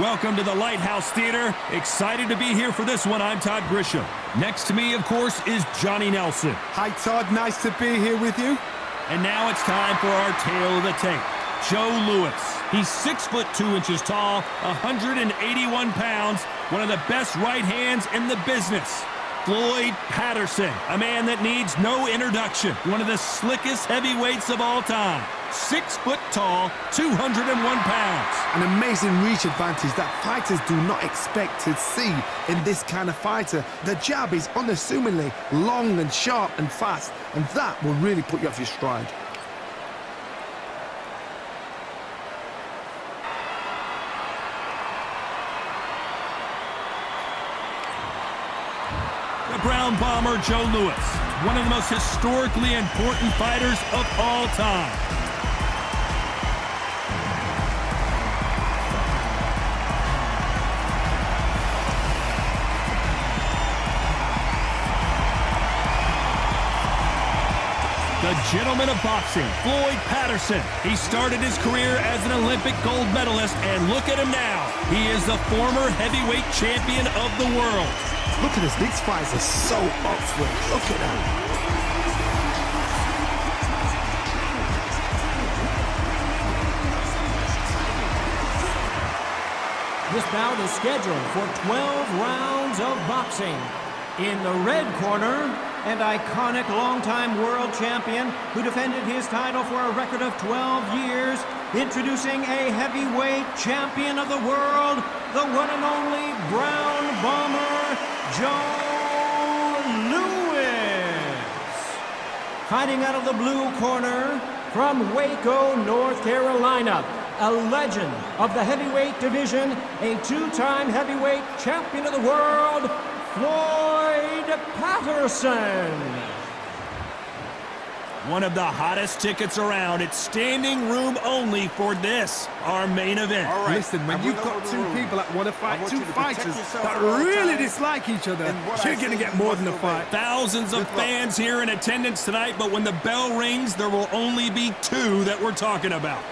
Welcome to the Lighthouse Theater. Excited to be here for this one. I'm Todd Grisham. Next to me, of course, is Johnny Nelson. Hi, Todd. Nice to be here with you. And now it's time for our tale of the tape. Joe Louis. He's 6'2" tall, 181 pounds, one of the best right hands in the business. Floyd Patterson, a man that needs no introduction, one of the slickest heavyweights of all time. 6 foot tall, 201 pounds. An amazing reach advantage that fighters do not expect to see in this kind of fighter. The jab is unassumingly long and sharp and fast, and that will really put you off your stride. The Brown Bomber Joe Louis, one of the most historically important fighters of all time. The gentleman of boxing, Floyd Patterson. He started his career as an Olympic gold medalist, and look at him now. He is the former heavyweight champion of the world. Look at this. These fights are so up for it. Look at that. This bout is scheduled for 12 rounds of boxing. In the red corner, an iconic longtime world champion who defended his title for a record of 12 years, introducing a heavyweight champion of the world, the one and only Brown Bomber, Joe Louis. Fighting out of the blue corner, from Waco, North Carolina, a legend of the heavyweight division, a two-time heavyweight champion of the world, Floyd Patterson. One of the hottest tickets around. It's standing room only for this, our main event. All right. Listen, when you've got two people that want to fight, two fighters that really dislike each other, you're going to get more than a fight. Thousands of fans here in attendance tonight, but when the bell rings, there will only be two that we're talking about.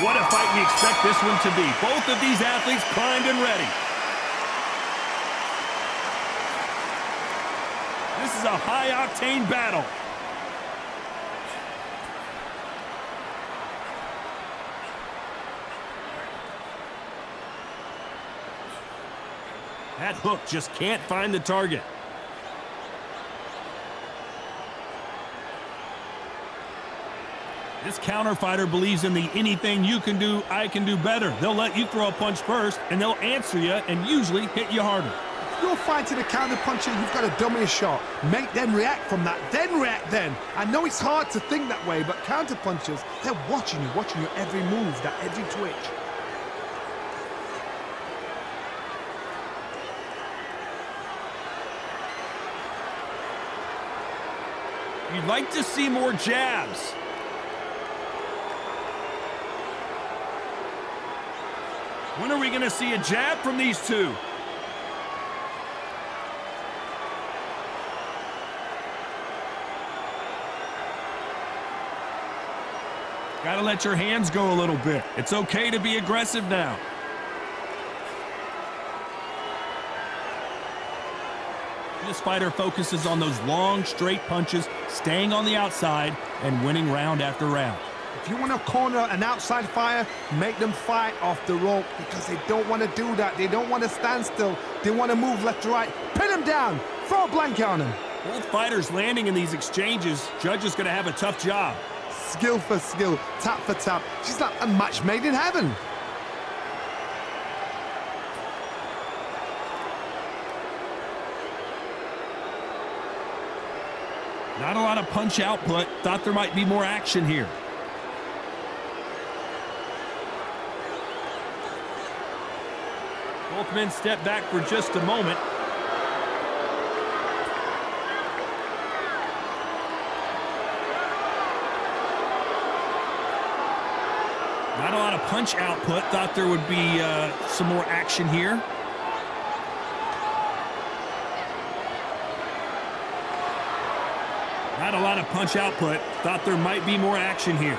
What a fight we expect this one to be. Both of these athletes primed and ready. This is a high-octane battle. That hook just can't find the target. This counter fighter believes in the anything you can do, I can do better. They'll let you throw a punch first, and they'll answer you and usually hit you harder. If you're fighting a counter puncher, you've got to dummy a shot. Make them react from that, then react then. I know it's hard to think that way, but counter punchers, they're watching your every move, that every twitch. You'd like to see more jabs. When are we going to see a jab from these two? Gotta let your hands go a little bit. It's okay to be aggressive now. This fighter focuses on those long, straight punches, staying on the outside and winning round after round. If you want to corner an outside fighter, make them fight off the rope, because they don't want to do that. They don't want to stand still. They want to move left to right. Pin them down. Throw a blanket on them. Both fighters landing in these exchanges. Judge is going to have a tough job. Skill for skill, tap for tap. She's like a match made in heaven. Not a lot of punch output. Thought there might be more action here. Both men step back for just a moment. Not a lot of punch output. Thought there would be some more action here. Not a lot of punch output. Thought there might be more action here.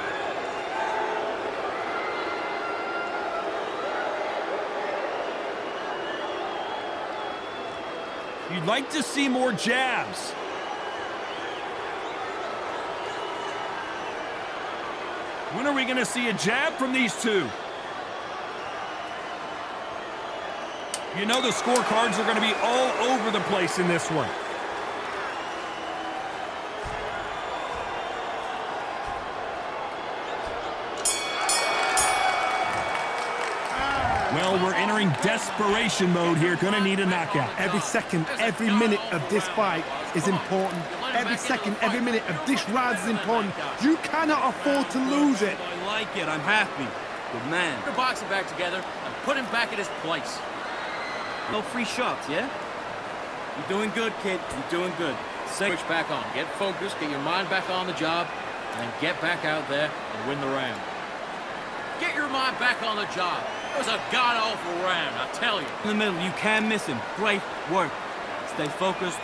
You'd like to see more jabs. When are we going to see a jab from these two? You know the scorecards are going to be all over the place in this one. Well, we're entering desperation mode here. Going to need a knockout. Every second, every minute of this fight is important. Every second, every minute of this round is important. You cannot afford to lose it. I like it. I'm happy. Good man. Put your boxing back together and put him back at his place. No free shots, yeah? You're doing good, kid. You're doing good. Switch back on. Get focused, get your mind back on the job, and then get back out there and win the round. Get your mind back on the job. It was a god-awful round, I tell you. In the middle, you can't miss him. Great work. Stay focused.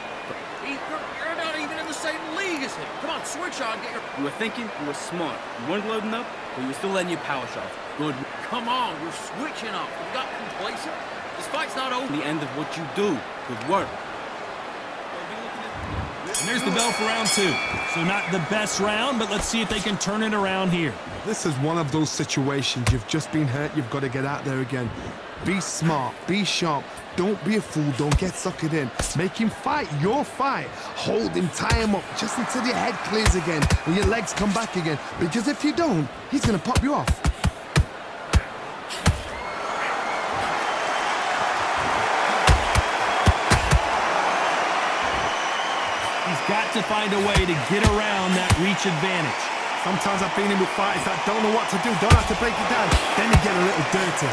You're not even in the same league as him. Come on, switch on, get your... You were thinking, you were smart. You weren't loading up, but you were still letting your power shots. Good. Come on, you're switching up. You got complacent. This fight's not over. The end of what you do. Good work. And there's the bell for round two. So not the best round, but let's see if they can turn it around here. This is one of those situations. You've just been hurt. You've got to get out there again. Be smart. Be sharp. Don't be a fool. Don't get suckered in. Make him fight your fight. Hold him. Tie him up just until your head clears again and your legs come back again. Because if you don't, he's going to pop you off. He's got to find a way to get around that reach advantage. Sometimes I've been in with fighters that don't know what to do, don't have to break it down. Then you get a little dirty.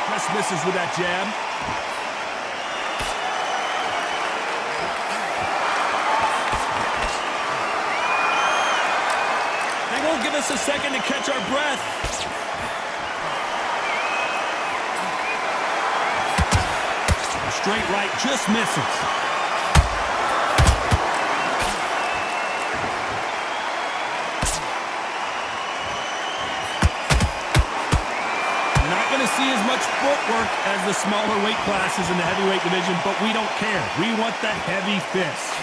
Press misses with that jab. They won't give us a second to catch our breath. Straight right just misses. Not going to see as much footwork as the smaller weight classes in the heavyweight division, but we don't care. We want the heavy fist.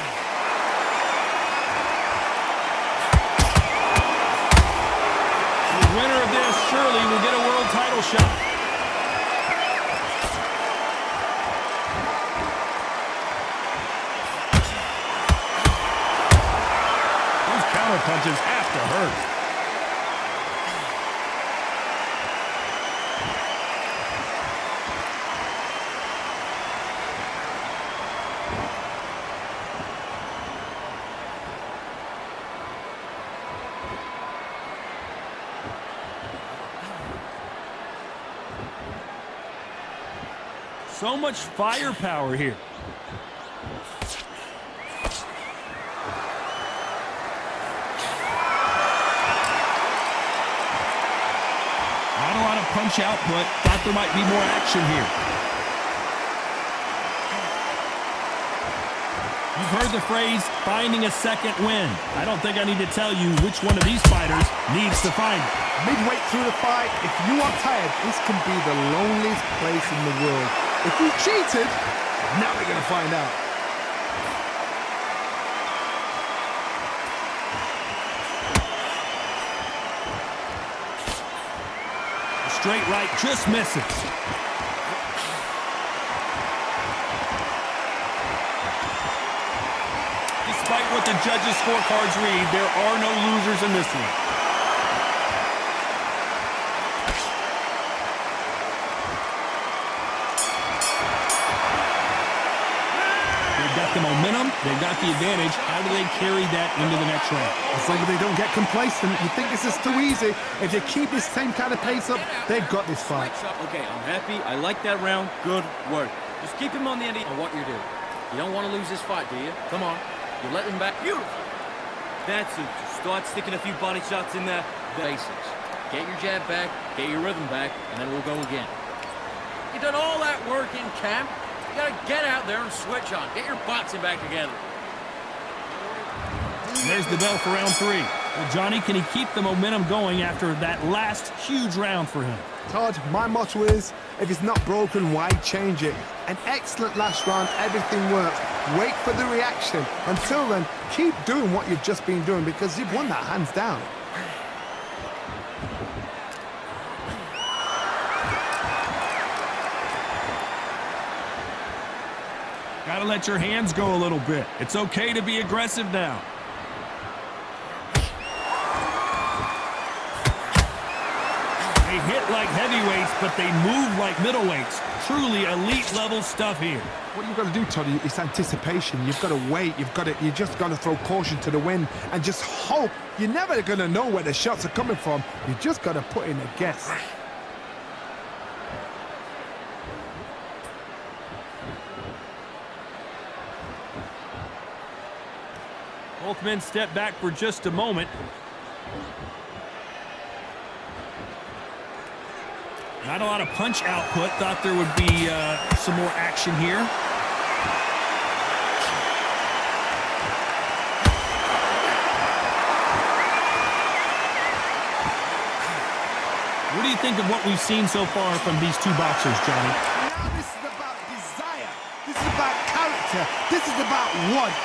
The winner of this surely will get a world title shot. Punches have to hurt. So much firepower here. Punch output. Thought there might be more action here. You've heard the phrase, finding a second win. I don't think I need to tell you which one of these fighters needs to find it. Midway through the fight, if you are tired, this can be the loneliest place in the world. If you cheated, now we're going to find out. Straight right just misses. Despite what the judges' scorecards read, there are no losers in this one. They've got the momentum, they've got the advantage. How do they carry that into the next round? As long as they don't get complacent, you think this is too easy. If they keep this same kind of pace up, they've got this fight. Okay, I'm happy. I like that round. Good work. Just keep him on the end of what you're doing. You don't want to lose this fight, do you? Come on. You let him back. Beautiful. That's it. Just start sticking a few body shots in there. Basics. Get your jab back, get your rhythm back, and then we'll go again. You've done all that work in camp. You gotta get out there and switch on. Get your boxing back together. And there's the bell for round three. Well, Johnny, can he keep the momentum going after that last huge round for him? Todd, my motto is, if it's not broken, why change it? An excellent last round, everything works. Wait for the reaction. Until then, keep doing what you've just been doing because you've won that hands down. Gotta let your hands go a little bit. It's okay to be aggressive now. They hit like heavyweights, but they move like middleweights. Truly elite level stuff here. What you've got to do, Toddy, is anticipation. You've got to wait. You just got to throw caution to the wind and just hope. You're never going to know where the shots are coming from. You just got to put in a guess. Both men step back for just a moment. Not a lot of punch output. Thought there would be some more action here. What do you think of what we've seen so far from these two boxers, Johnny? Now this is about desire. This is about character. This is about want.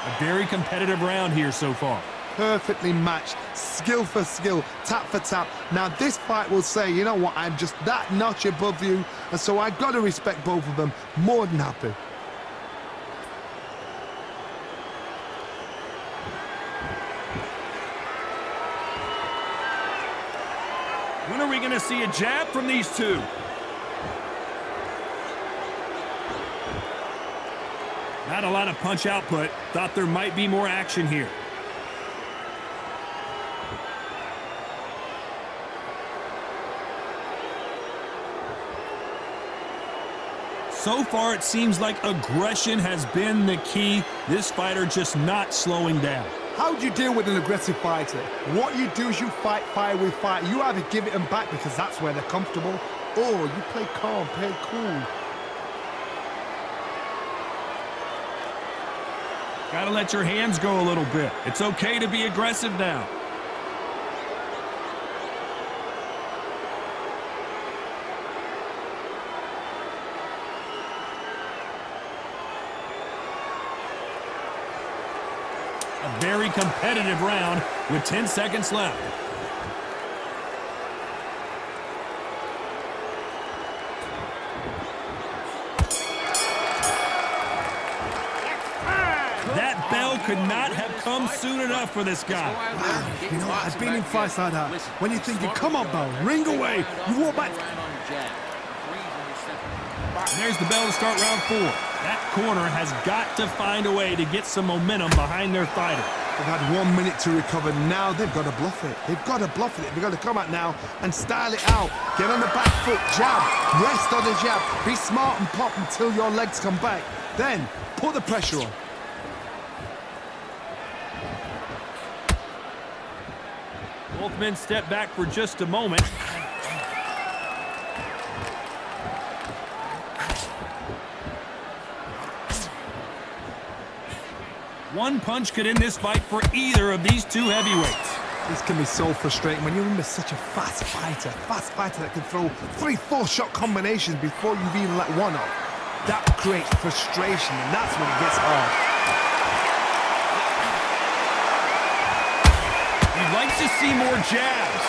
A very competitive round here so far. Perfectly matched, skill for skill, tap for tap. Now this fight will say, you know what, I'm just that notch above you, and so I've got to respect both of them. More than happy. When are we going to see a jab from these two? Not a lot of punch output. Thought there might be more action here. So far, it seems like aggression has been the key. This fighter just not slowing down. How do you deal with an aggressive fighter? What you do is you fight fire with fire. You either give it them back because that's where they're comfortable, or you play calm, play cool. Gotta let your hands go a little bit. It's okay to be aggressive now. A very competitive round with 10 seconds left. That bell could not have come soon enough for this guy. Wow, you know, I've been in fights like that. When you're thinking, come on, bell, ring away. You walk back. There's the bell to start round 4. That corner has got to find a way to get some momentum behind their fighter. They've had 1 minute to recover. Now they've got to bluff it. They've got to bluff it. They've got to come out now and style it out. Get on the back foot, jab, rest on the jab. Be smart and pop until your legs come back. Then put the pressure on. Both men step back for just a moment. One punch could end this fight for either of these two heavyweights. This can be so frustrating when you're under such a fast fighter that can throw 3-4 shot combinations before you've even let one off. That creates frustration, and that's when it gets hard. You'd like to see more jabs.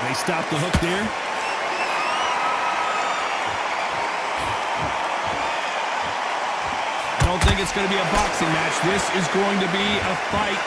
They stop the hook there. I don't think it's going to be a boxing match. This is going to be a fight.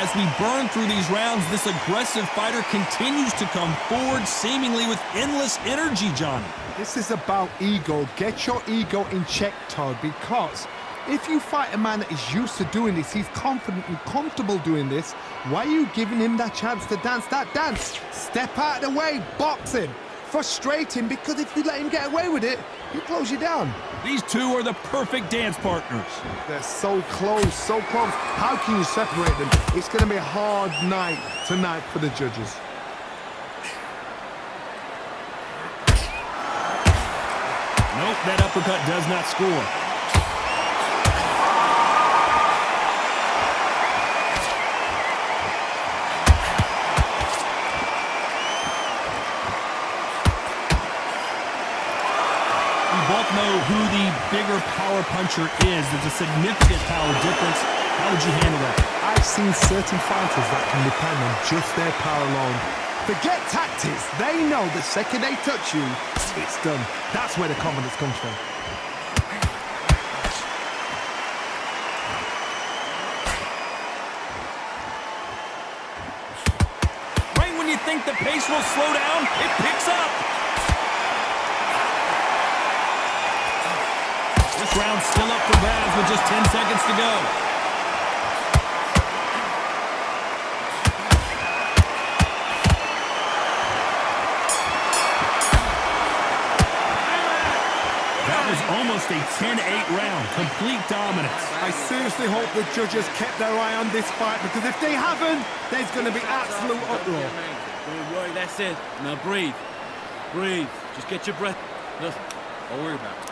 As we burn through these rounds, this aggressive fighter continues to come forward, seemingly with endless energy, Johnny. This is about ego. Get your ego in check, Todd, because if you fight a man that is used to doing this, he's confident and comfortable doing this, why are you giving him that chance to dance that dance? Step out of the way, box him. frustrating because if you let him get away with it, he'll close you down. These two are the perfect dance partners. They're so close, so close. How can you separate them? It's going to be a hard night tonight for the judges. Nope, that uppercut does not score. We both know who the bigger power puncher is. There's a significant power difference. How would you handle that? I've seen certain fighters that can depend on just their power alone. Forget tactics. They know the second they touch you, it's done. That's where the confidence comes from. Right when you think the pace will slow down, it picks up. This round's still up for grabs with just 10 seconds to go. Almost a 10-8 round, complete dominance. I seriously hope the judges kept their eye on this fight because if they haven't, there's going to be absolute uproar. Good work, that's it. Now breathe. Breathe. Just get your breath. Nothing. Don't worry about it.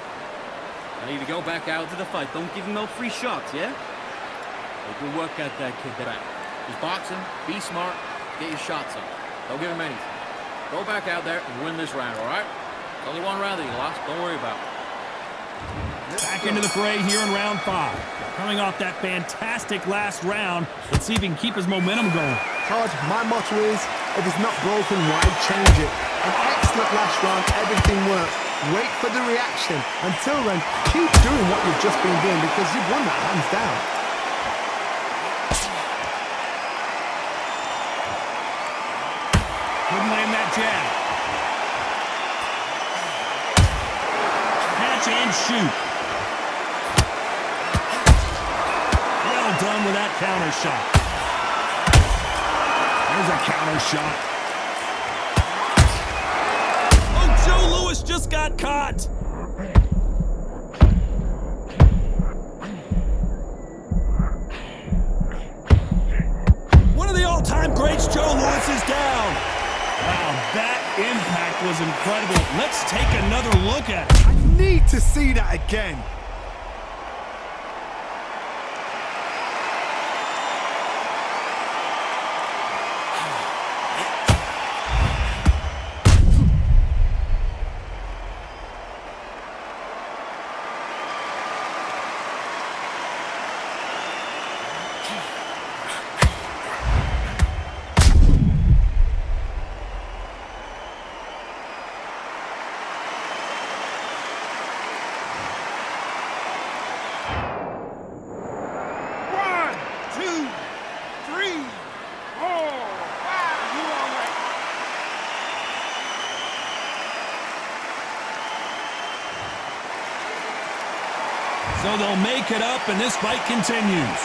I need to go back out to the fight. Don't give him no free shots, yeah? Hey, good work out that kid back. He's boxing. Be smart. Get your shots up. Don't give him anything. Go back out there and win this round, all right? It's only one round that you lost. Don't worry about it. Back into the fray here in round 5. Coming off that fantastic last round, let's see if he can keep his momentum going. Todd, my motto is, if it's not broken, why change it? An excellent last round, everything works. Wait for the reaction. Until then, keep doing what you've just been doing because you've won that hands down. Couldn't land that jab. Catch and shoot. Well done with that counter shot. There's a counter shot. Oh, Joe Louis just got caught. One of the all-time greats, Joe Louis, is down. Wow, that impact was incredible. Let's take another look at it. I need to see that again. So they'll make it up, and this fight continues.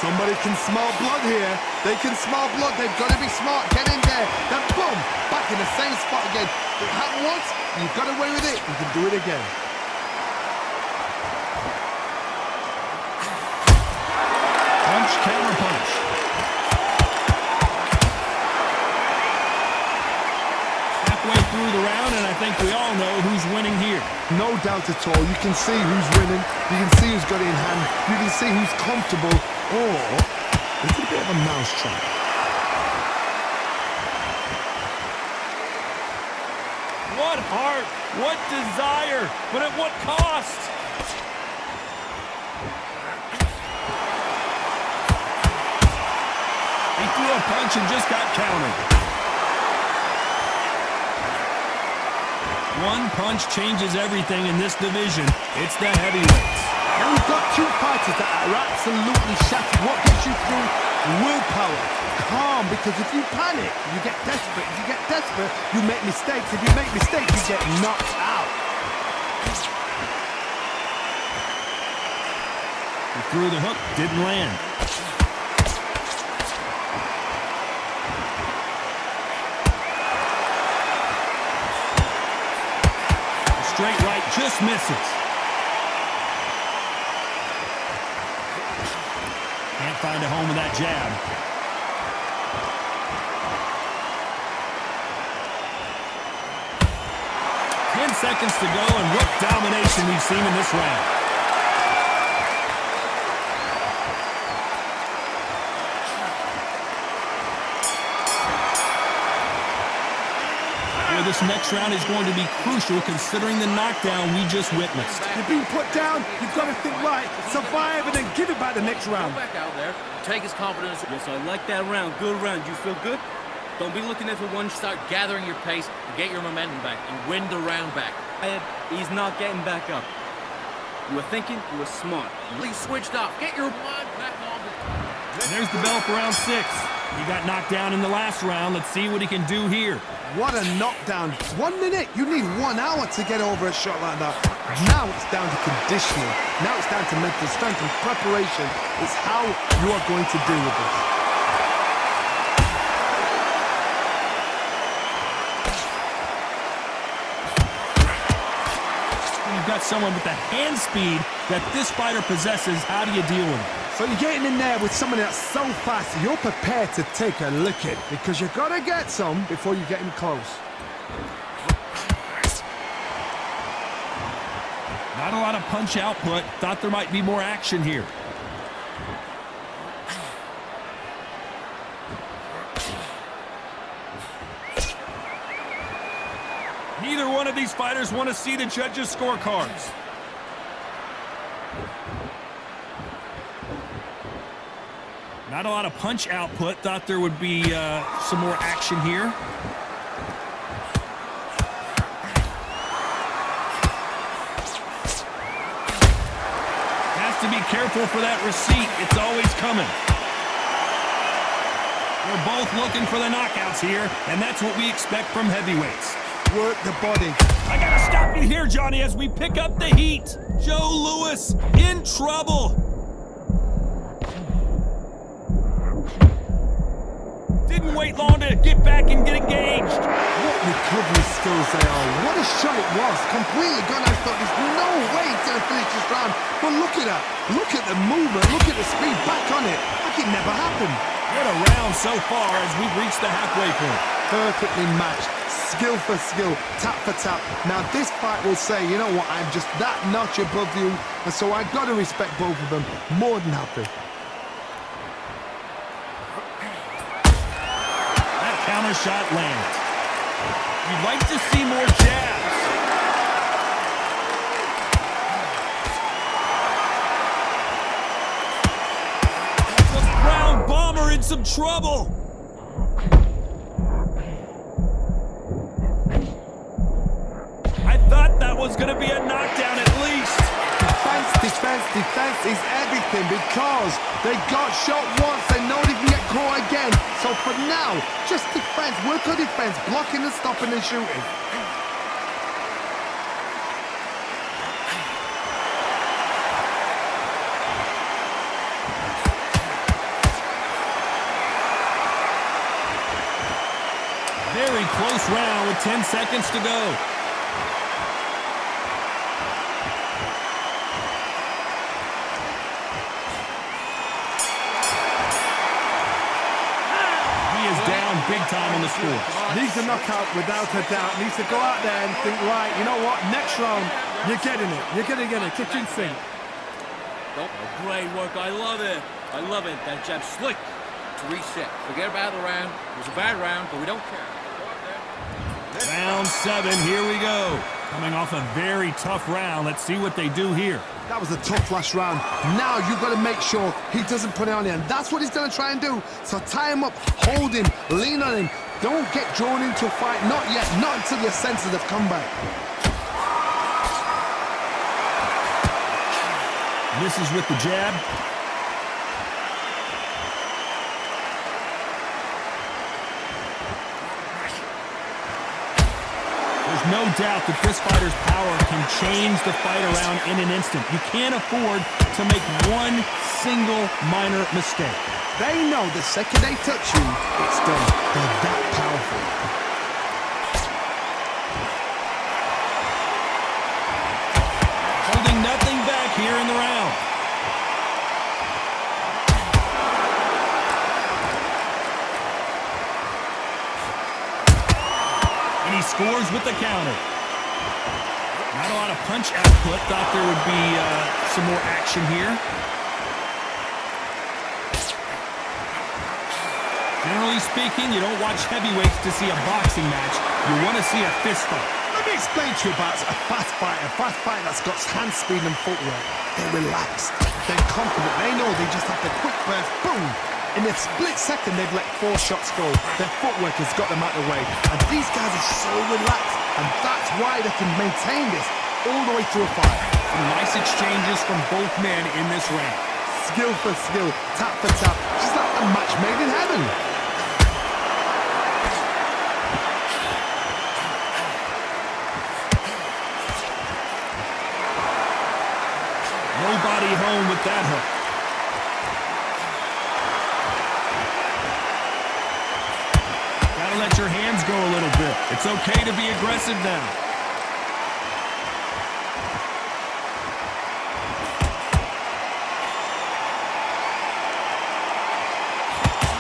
Somebody can smell blood here. They can smell blood. They've got to be smart. Get in there. Then boom, back in the same spot again. It happened once. You got away with it. You can do it again. Punch, counter punch. Halfway through the round, and I think we all know who's winning here. No doubt at all. You can see who's winning. You can see who's got it in hand. You can see who's comfortable. Or it's a bit of a mousetrap. What heart, what desire, but at what cost? He threw a punch and just got countered. One punch changes everything in this division. It's the heavyweights. And we've got two fighters that are absolutely shattered. What gets you through? Willpower. Calm, because if you panic, you get desperate. If you get desperate, you make mistakes. If you make mistakes, you get knocked out. He threw the hook, didn't land. straight right, just misses. Can't find a home with that jab. 10 seconds to go, and what domination we've seen in this round. This next round is going to be crucial considering the knockdown we just witnessed. You've been put down, you've got to think right, survive, and then give it back the next round. Go back out there, take his confidence. Yes, I like that round. Good round. You feel good? Don't be looking there for one. Start gathering your pace and get your momentum back and win the round back. He's not getting back up. You were thinking, you were smart. Please switched off. Get your mind back on the... And there's the bell for round 6. He got knocked down in the last round. Let's see what he can do here. What a knockdown. 1 minute, you need 1 hour to get over a shot like that. Now it's down to conditioning. Now it's down to mental strength and preparation. It's how you are going to deal with this. You've got someone with the hand speed that this fighter possesses. How do you deal with it? So you're getting in there with someone that's so fast, you're prepared to take a licking because you've got to get some before you get him close. Not a lot of punch output. Thought there might be more action here. Neither one of these fighters want to see the judges' scorecards. Not a lot of punch output. Thought there would be some more action here. Has to be careful for that receipt. It's always coming. They're both looking for the knockouts here, and that's what we expect from heavyweights. Work the body. I gotta stop you here, Johnny, as we pick up the heat. Joe Louis in trouble. Didn't wait long to get back and get engaged. What recovery skills they are. What a shot it was. Completely gone. I thought there's no way he's going to finish this round. But look at that. Look at the movement. Look at the speed. Back on it. Like it never happened. What a round so far as we've reached the halfway point. Perfectly matched. Skill for skill. Tap for tap. Now this fight will say, you know what, I'm just that notch above you. And so I've got to respect both of them. More than happy. Counter shot lands. You'd like to see more jabs. The ground bomber in some trouble. I thought that was going to be a knockdown at least. Defense is everything because they got shot once, they know they can get caught again. So for now, just defense, work on defense, blocking and stopping and shooting. Very close round with 10 seconds to go. Big time on the score. Needs a knockout without a doubt. Needs to go out there and think, right, you know what, next round, you're getting it. You're going to get it. Kitchen sink. Oh, great work. I love it. I love it. That jab slick. To reset. Forget about the round. It was a bad round, but we don't care. Round 7, here we go. Coming off a very tough round. Let's see what they do here. That was a tough last round. Now you've got to make sure he doesn't put it on you. And that's what he's going to try and do. So tie him up, hold him, lean on him. Don't get drawn into a fight. Not yet. Not until your senses have come back. Misses with the jab. There's no doubt that this fighter's power can change the fight around in an instant. You can't afford to make one single minor mistake. They know the second they touch you, it's done. They're that powerful. scores with the counter. Not a lot of punch output. Thought there would be some more action here. Generally speaking, you don't watch heavyweights to see a boxing match. You want to see a fist fight. Let me explain to you about a fast fighter that's got hand speed and footwork. They're relaxed, they're confident, they know they just have the quick burst, boom! In a split second, they've let 4 shots go. Their footwork has got them out of the way. And these guys are so relaxed, and that's why they can maintain this all the way through a fight. Some nice exchanges from both men in this round. Skill for skill, tap for tap, just like a match made in heaven. Nobody home with that hook. Gotta let your hands go a little bit. It's okay to be aggressive now.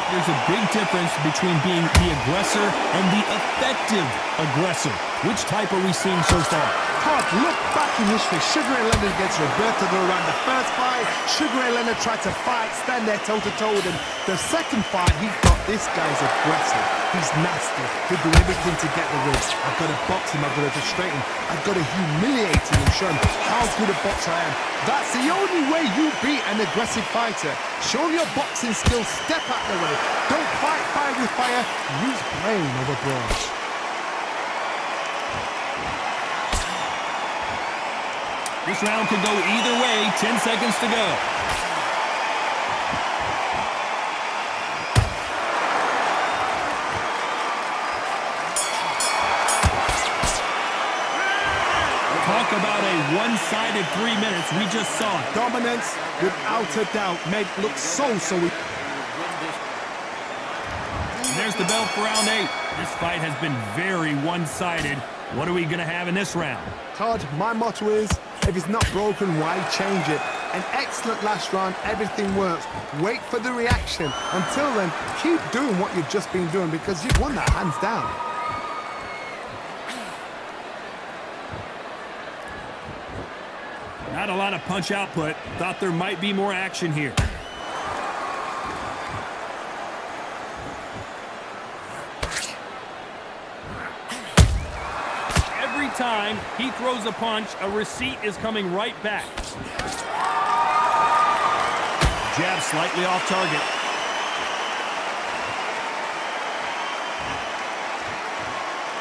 There's a big difference between being the aggressor and the effective aggressor. Which type are we seeing so far? Todd, look back in history. Sugar Ray Leonard against Roberto Duran. The first fight, Sugar Ray Leonard tried to fight, stand there toe-to-toe with him. The second fight, he thought this guy's aggressive. He's nasty. He'll do everything to get the win. I've got to box him. I've got to frustrate him. I've got to humiliate him and show him how good a boxer I am. That's the only way you beat an aggressive fighter. Show your boxing skills. Step out the way. Don't fight fire with fire. Use brain over brawn. This round could go either way. 10 seconds to go. Talk about a one-sided 3 minutes. We just saw it. Dominance, without a doubt, made it look so And there's the bell for round 8. This fight has been very one-sided. What are we going to have in this round? Todd, my motto is, if it's not broken, why change it? An excellent last round, everything works. Wait for the reaction. Until then, keep doing what you've just been doing because you've won that hands down. Not a lot of punch output. Thought there might be more action here. Every time he throws a punch, a receipt is coming right back. Jab slightly off target.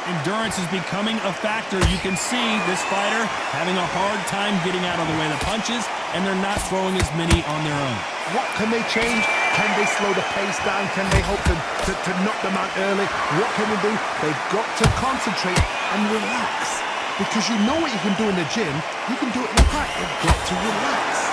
Endurance is becoming a factor. You can see this fighter having a hard time getting out of the way of the punches, and they're not throwing as many on their own. What can they change? Can they slow the pace down? Can they hope to knock them out early? What can they do? They've got to concentrate and relax. Because you know what you can do in the gym, you can do it in the fight. You've got to relax.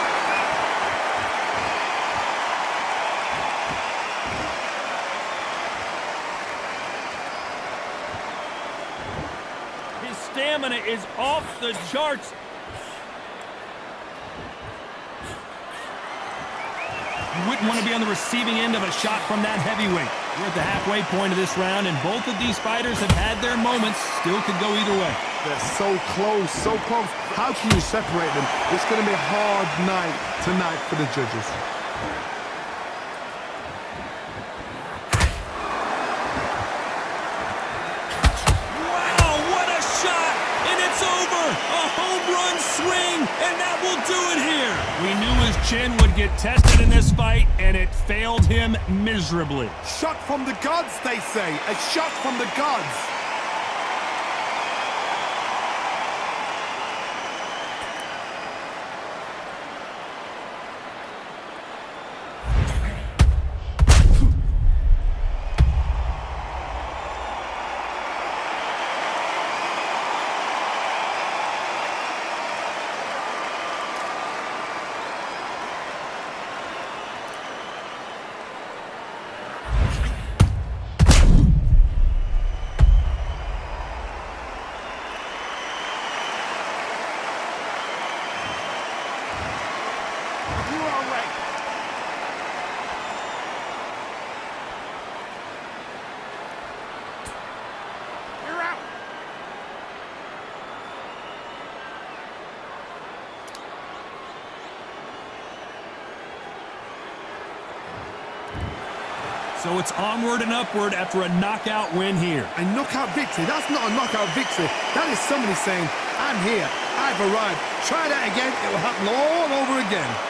His stamina is off the charts. You wouldn't want to be on the receiving end of a shot from that heavyweight. We're at the halfway point of this round, and both of these fighters have had their moments. Still could go either way. They're so close, so close. How can you separate them? It's going to be a hard night tonight for the judges. Wow, what a shot! And it's over! A home run swing, and that will do it here. We knew his chin would get tested in this fight, and it failed him miserably. Shot from the gods, they say. A shot from the gods. So it's onward and upward after a knockout win here. A knockout victory? That's not a knockout victory. That is somebody saying, I'm here, I've arrived. Try that again, it will happen all over again.